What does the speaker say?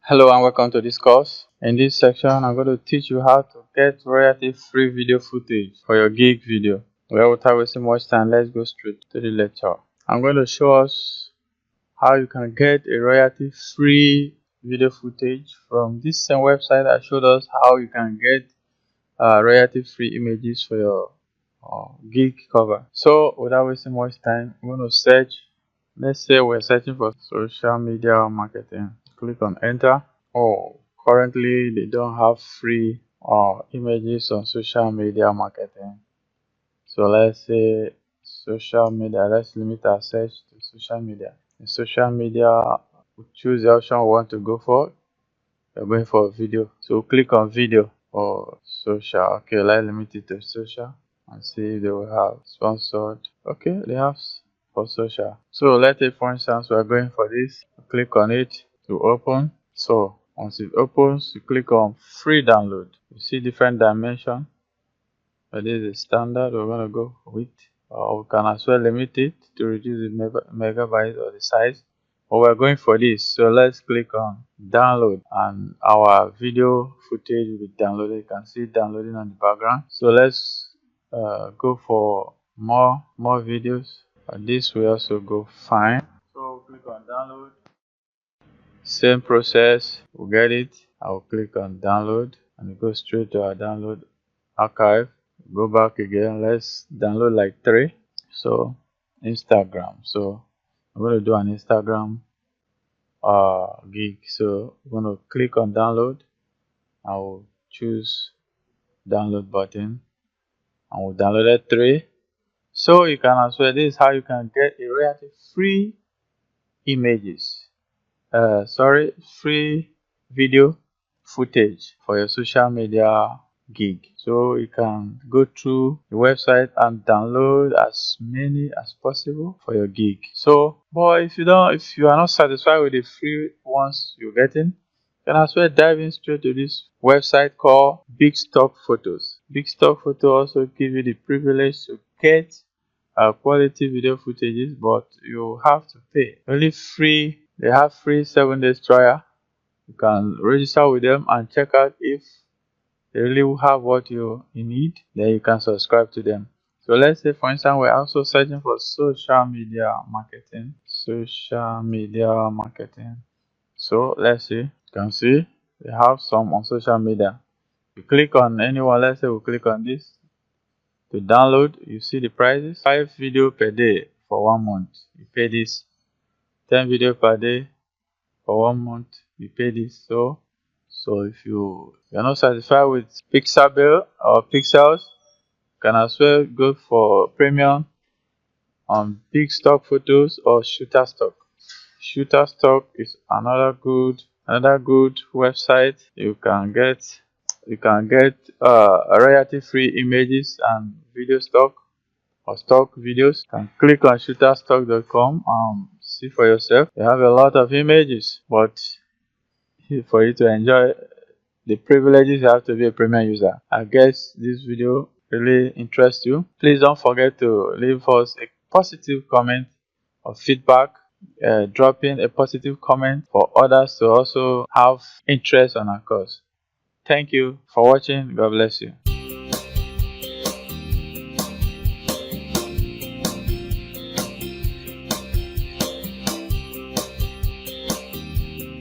Hello and welcome to this course. In this section, I'm going to teach you how to get royalty-free video footage for your gig video. Well, without wasting much time, let's go straight to the lecture. I'm going to show us how you can get a royalty-free video footage from this same website that showed us how you can get royalty-free images for your gig cover. So, without wasting much time, I'm going to search. Let's say we're searching for social media marketing. Click on enter. Currently they don't have free images on social media marketing. So let's say social media. Let's limit our search to social media. In social media, we choose the option we want to go for. We're going for video. So click on video or social. Okay, let's limit it to social and see if they will have sponsored. Okay, they have for social. So let's say for instance we're going for this. Click on it to open. So once it opens, you click on free download. You see different dimension. But this is standard. We're going to go with, we can as well limit it to reduce the megabyte or the size. But we're going for this. So let's click on download and our video footage will be downloaded. You can see it downloading on the background. So let's go for more videos. This will also go fine. So click on download. Same process, we'll get it. I'll click on download and go straight to our download archive. Go back again. Let's download like 3. So Instagram. So I'm going to do an Instagram gig. So I'm going to click on download. I will choose download button and we'll download 3. So you can as well, this is how you can get a royalty free images. Free video footage for your social media gig. So you can go through the website and download as many as possible for your gig. So, but if you are not satisfied with the free ones you're getting, you can as well dive in straight to this website called Big Stock Photos. Big Stock Photo also give you the privilege to get quality video footages, but you have to pay. Only free. They have free 7 days trial. You can register with them and check out if they really have what you need. Then you can subscribe to them. So let's say for instance we're also searching for social media marketing. Social media marketing. So let's see. You can see they have some on social media. You click on anyone. Let's say we click on this. To download, you see the prices. 5 video per day for 1 month. You pay this. 10 video per day for 1 month. You pay this. So if you're not satisfied with Pixabay or Pixels, you can as well go for premium on Big Stock Photos or Shutterstock. Shutterstock is another good website. You can get royalty free images and video stock or stock videos. You can click on shutterstock.com and see for yourself. They have a lot of images, but for you to enjoy the privileges, you have to be a premium user. I guess this video really interests you. Please don't forget to leave us a positive comment or feedback. Drop in a positive comment for others to also have interest on our course. Thank you for watching. God bless you.